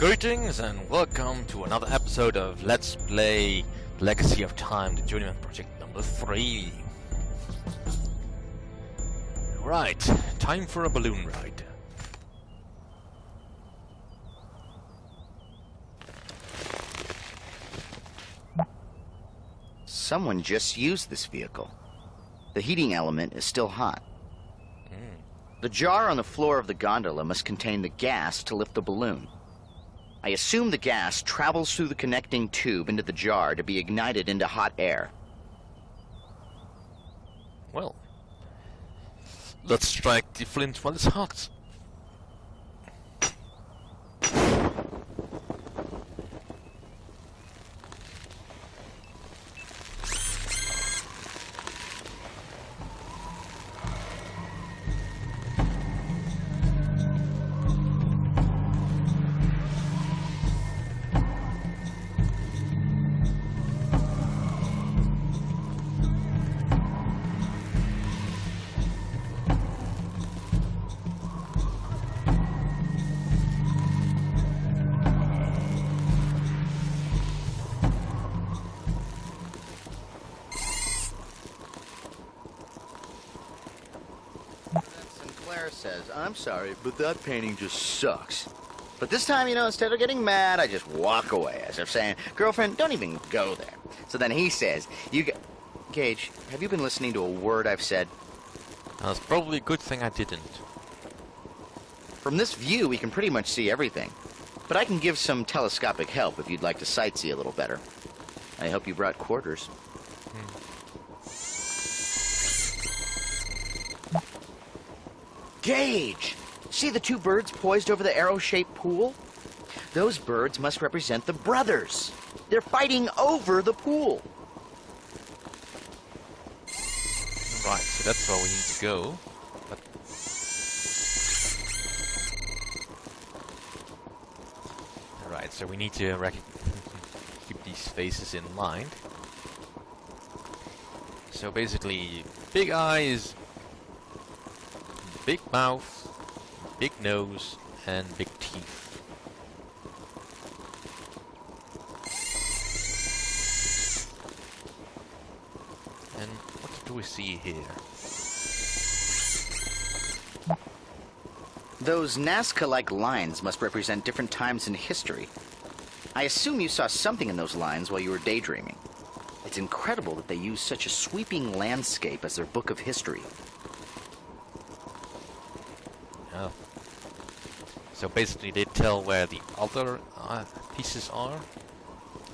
Greetings and welcome to another episode of Let's Play Legacy of Time, the Journeyman project number 3. Right, time for a balloon ride. Someone just used this vehicle. The heating element is still hot. The jar on the floor of the gondola must contain the gas to lift the balloon. I assume the gas travels through the connecting tube into the jar to be ignited into hot air. Well, let's strike the flint while it's hot. Says, I'm sorry, but that painting just sucks. But this time, instead of getting mad, I just walk away, as if saying, girlfriend, don't even go there. So then he says, Gage, have you been listening to a word I've said? That's probably a good thing I didn't. From this view, we can pretty much see everything. But I can give some telescopic help if you'd like to sightsee a little better. I hope you brought quarters. Gage! See the two birds poised over the arrow-shaped pool? Those birds must represent the brothers. They're fighting over the pool. Right, so that's where we need to go. But alright, so we need to keep these faces in mind. So basically, big eyes, big mouth, big nose, and big teeth. And what do we see here? Those Nazca-like lines must represent different times in history. I assume you saw something in those lines while you were daydreaming. It's incredible that they use such a sweeping landscape as their book of history. Oh. So basically they tell where the other pieces are.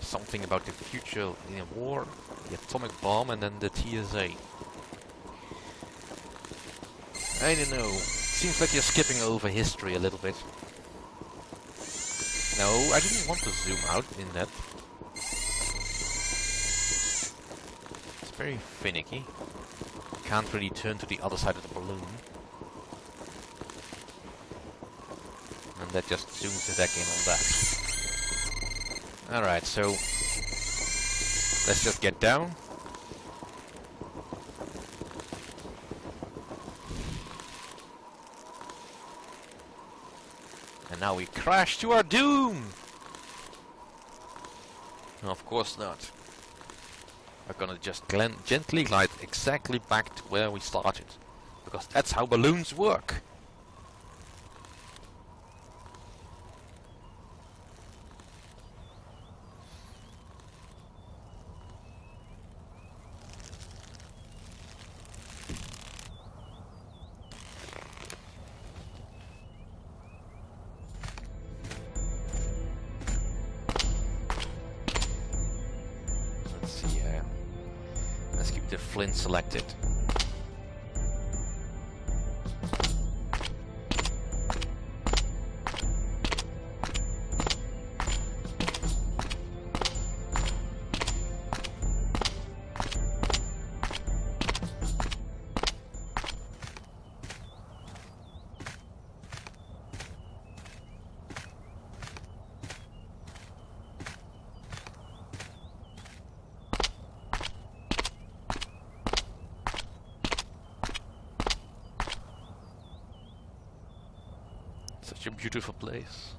Something about the future in a war, the atomic bomb, and then the TSA. I don't know. Seems like you're skipping over history a little bit. No, I didn't want to zoom out in that. It's very finicky. Can't really turn to the other side of the balloon. And that just zooms it back in on that. Alright, so let's just get down. And now we crash to our doom! No, of course not. We're gonna just gently glide exactly back to where we started. Because that's how balloons work. Let's keep the flint selected. Such a beautiful place.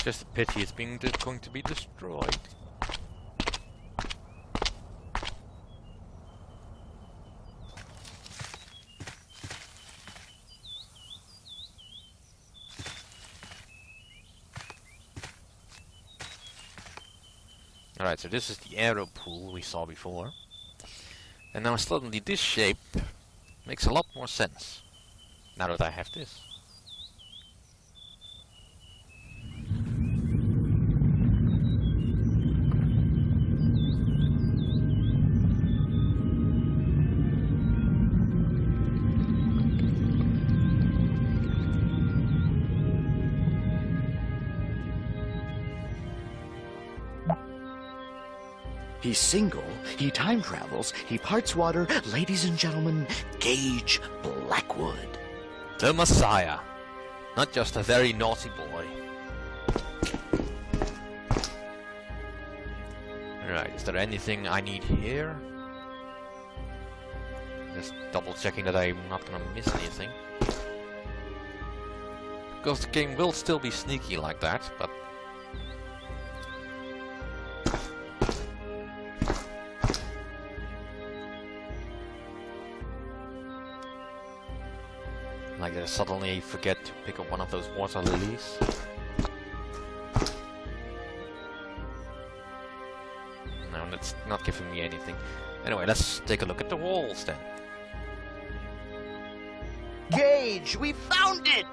Just a pity it's going to be destroyed. Alright, so this is the arrow pool we saw before. And now suddenly this shape makes a lot more sense. Now that I have this. He's single, he time travels, he parts water, ladies and gentlemen, Gage Blackwood. The Messiah. Not just a very naughty boy. Right, is there anything I need here? Just double checking that I'm not gonna miss anything. Because the game will still be sneaky like that, but... like I suddenly forget to pick up one of those water lilies. No, that's not giving me anything. Anyway, let's take a look at the walls then. Gage, we found it!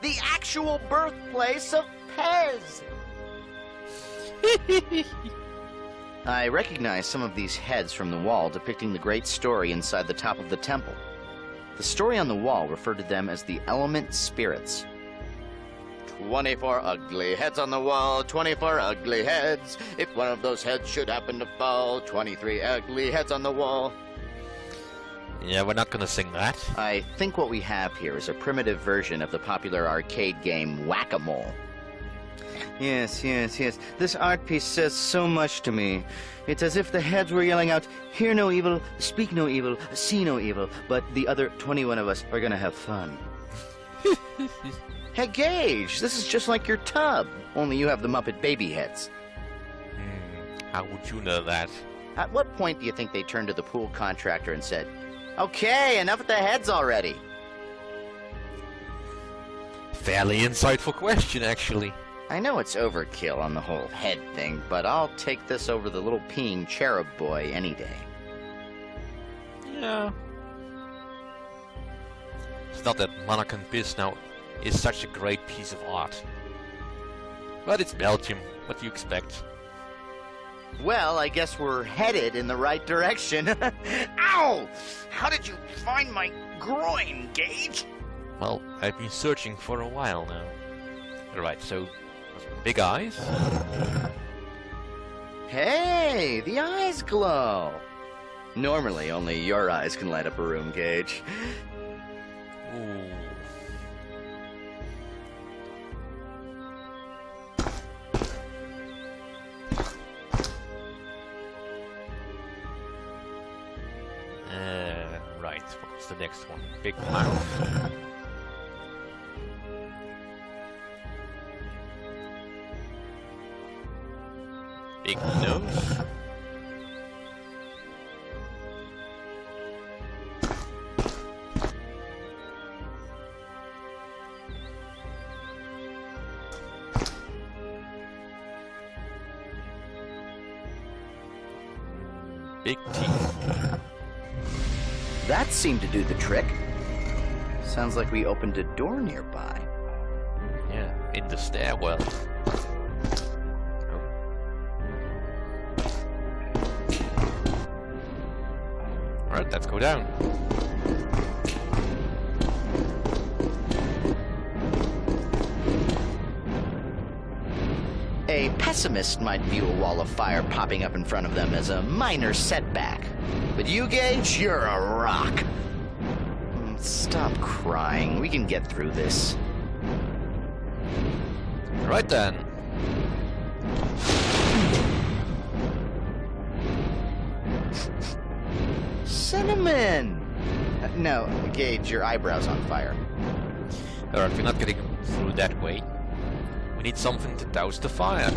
The actual birthplace of Pez! I recognize some of these heads from the wall depicting the great story inside the top of the temple. The story on the wall referred to them as the element spirits. 24 ugly heads on the wall, 24 ugly heads. If one of those heads should happen to fall, 23 ugly heads on the wall. Yeah, we're not gonna sing that. I think what we have here is a primitive version of the popular arcade game Whack-A-Mole. Yes. This art piece says so much to me. It's as if the heads were yelling out, hear no evil, speak no evil, see no evil, but the other 21 of us are gonna have fun. Hey, Gage, this is just like your tub, only you have the Muppet baby heads. How would you know that? At what point do you think they turned to the pool contractor and said, okay, enough with the heads already? Fairly insightful question, actually. I know it's overkill on the whole head thing, but I'll take this over the little peeing cherub boy any day. Yeah. It's not that Mannequin Piss now is such a great piece of art. But it's Belgium, what do you expect? Well, I guess we're headed in the right direction. Ow! How did you find my groin, Gage? Well, I've been searching for a while now. Alright, so... big eyes? Hey, the eyes glow! Normally, only your eyes can light up a room, Gage. Ooh. Right, what's the next one? Big mouth. Big nose. Big teeth. That seemed to do the trick. Sounds like we opened a door nearby. Yeah, in the stairwell. Alright, let's go down. A pessimist might view a wall of fire popping up in front of them as a minor setback. But you, Gage, you're a rock. Stop crying. We can get through this. Right then. Cinnamon! No, Gage, your eyebrow's on fire. Alright, we're not getting through that way. We need something to douse the fire.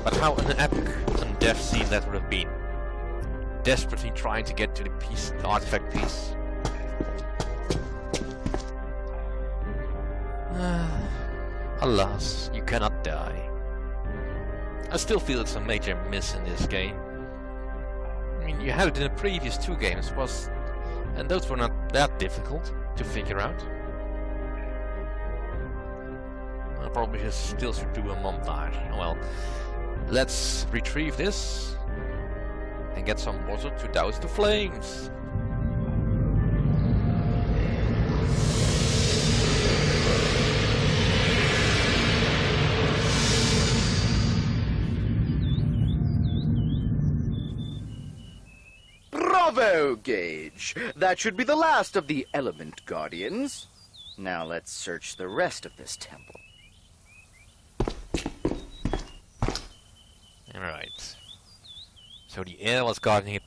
But how an epic and death scene that would have been. Desperately trying to get to the artifact piece. Alas, you cannot die. I still feel it's a major miss in this game. I mean, you had it in the previous 2 games, and those were not that difficult to figure out. I probably still should do a montage. Well, let's retrieve this and get some water to douse the flames. Bravo, Gage! That should be the last of the Element Guardians. Now let's search the rest of this temple. Alright. So the air was guarding it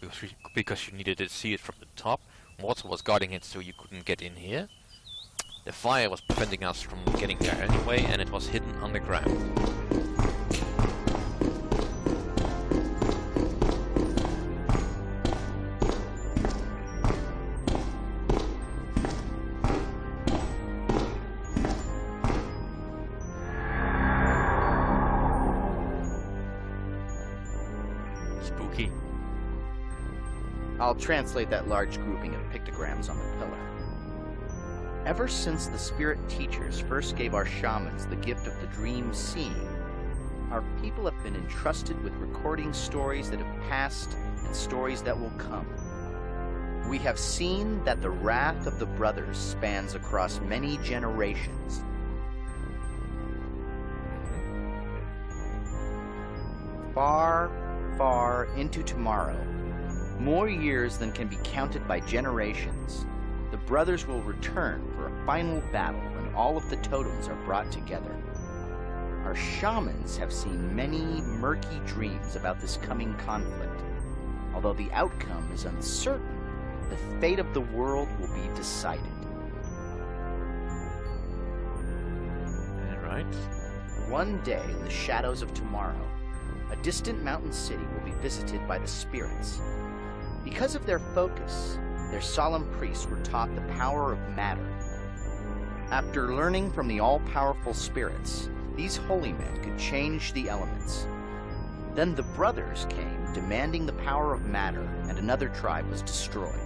because you needed to see it from the top. Water was guarding it so you couldn't get in here. The fire was preventing us from getting there anyway, and it was hidden underground. Spooky. I'll translate that large grouping of pictograms on the pillar. Ever since the spirit teachers first gave our shamans the gift of the dream seeing, our people have been entrusted with recording stories that have passed and stories that will come. We have seen that the wrath of the brothers spans across many generations. Far, far into tomorrow, more years than can be counted by generations, the brothers will return for a final battle when all of the totems are brought together. Our shamans have seen many murky dreams about this coming conflict. Although the outcome is uncertain, the fate of the world will be decided. Alright. One day in the shadows of tomorrow, a distant mountain city will be visited by the spirits. Because of their focus, their solemn priests were taught the power of matter. After learning from the all-powerful spirits, these holy men could change the elements. Then the brothers came, demanding the power of matter, and another tribe was destroyed.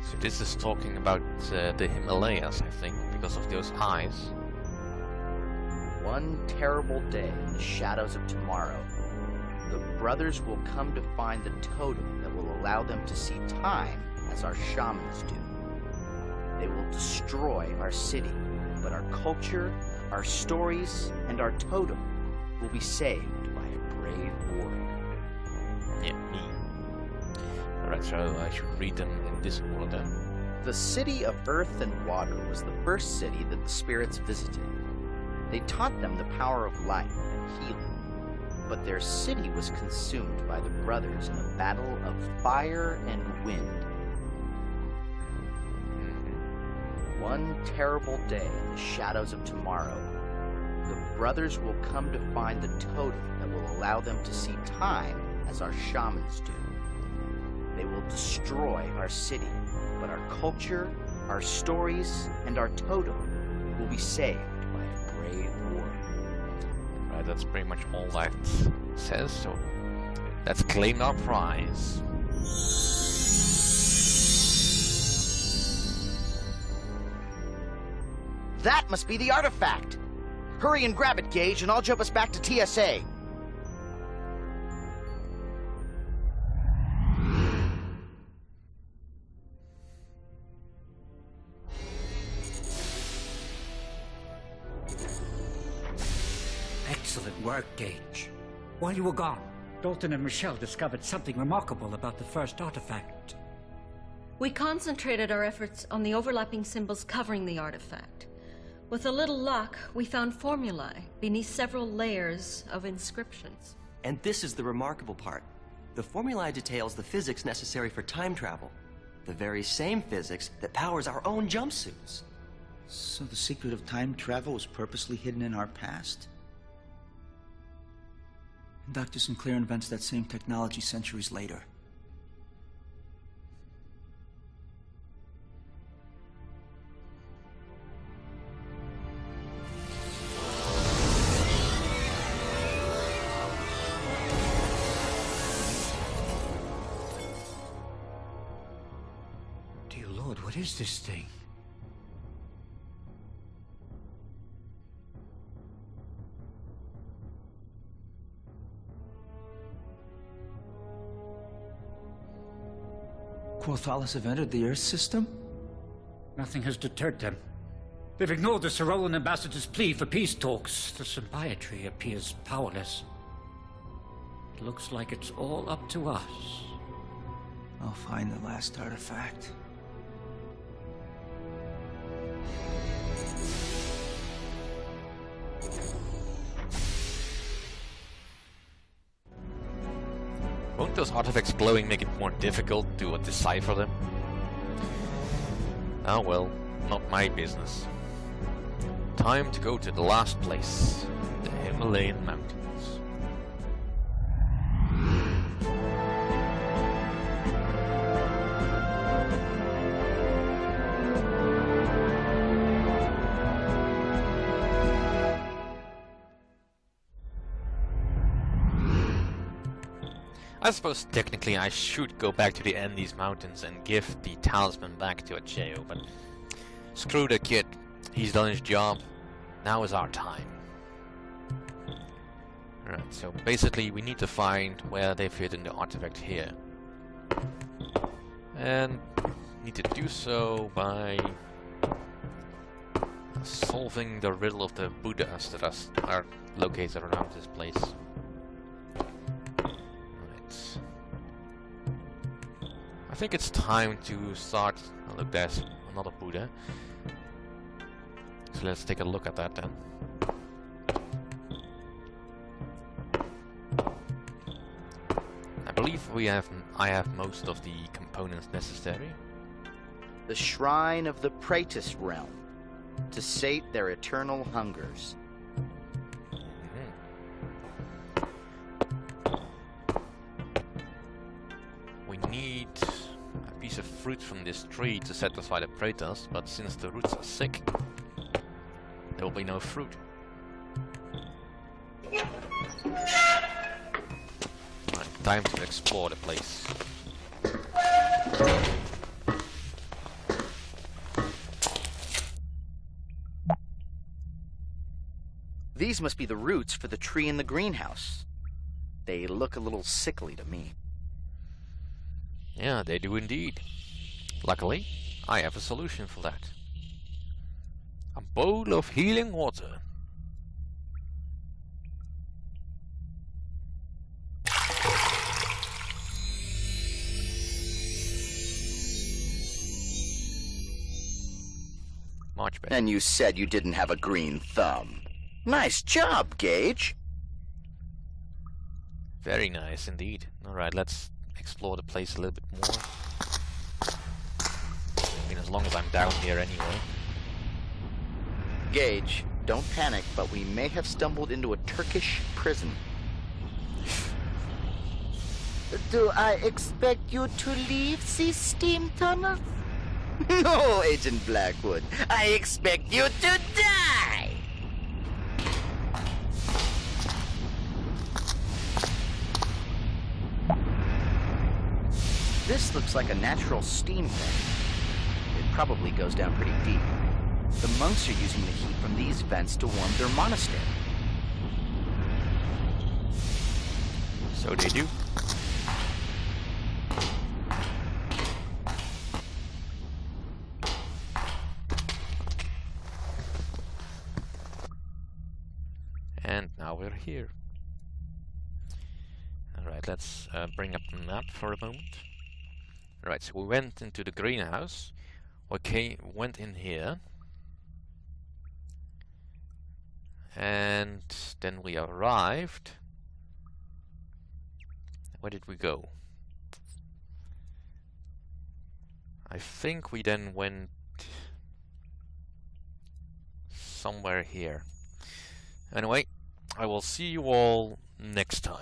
So this is talking about the Himalayas, I think, because of those eyes. One terrible day in the shadows of tomorrow, the brothers will come to find the totem that will allow them to see time as our shamans do. They will destroy our city, but our culture, our stories, and our totem will be saved by a brave warrior. Yeah, me. Alright, so I should read them in this order then. The city of earth and water was the first city that the spirits visited. They taught them the power of life and healing, but their city was consumed by the brothers in a battle of fire and wind. One terrible day in the shadows of tomorrow, the brothers will come to find the totem that will allow them to see time as our shamans do. They will destroy our city, but our culture, our stories, and our totem will be saved by a brave warrior. Right, that's pretty much all that says, so let's claim our prize. That must be the artifact! Hurry and grab it, Gage, and I'll jump us back to TSA. Excellent work, Gage. While you were gone, Dalton and Michelle discovered something remarkable about the first artifact. We concentrated our efforts on the overlapping symbols covering the artifact. With a little luck, we found formulae beneath several layers of inscriptions. And this is the remarkable part. The formulae details the physics necessary for time travel. The very same physics that powers our own jumpsuits. So the secret of time travel was purposely hidden in our past? And Dr. Sinclair invents that same technology centuries later. Dear Lord, what is this thing? Quothalis have entered the Earth system? Nothing has deterred them. They've ignored the Cyrolan ambassador's plea for peace talks. The symbiotry appears powerless. It looks like it's all up to us. I'll find the last artifact. Won't those artifacts glowing make it more difficult to decipher them? Oh well, not my business. Time to go to the last place, the Himalayan mountains. I suppose technically I should go back to the Andes Mountains and give the talisman back to Acheo, but screw the kid. He's done his job. Now is our time. Alright, so basically we need to find where they've hidden the artifact here. And need to do so by solving the riddle of the Buddhas that are located around this place. I think it's time to start. Oh, look, there's another Buddha. So let's take a look at that then. I believe I have most of the components necessary. The shrine of the Presto realm, to sate their eternal hungers. We need a piece of fruit from this tree to satisfy the Pretos, but since the roots are sick, there will be no fruit. Right, time to explore the place. These must be the roots for the tree in the greenhouse. They look a little sickly to me. Yeah, they do indeed. Luckily, I have a solution for that. A bowl of healing water. Much better. And you said you didn't have a green thumb. Nice job, Gage. Very nice indeed. Alright, let's explore the place a little bit more. I mean, as long as I'm down here anyway. Gage, don't panic, but we may have stumbled into a Turkish prison. Do I expect you to leave these steam tunnels? No, Agent Blackwood. I expect you to die! This looks like a natural steam vent. It probably goes down pretty deep. The monks are using the heat from these vents to warm their monastery. So they do. And now we're here. Alright, let's bring up the map for a moment. Right, so we went into the greenhouse. Okay, went in here. And then we arrived. Where did we go? I think we then went somewhere here. Anyway, I will see you all next time.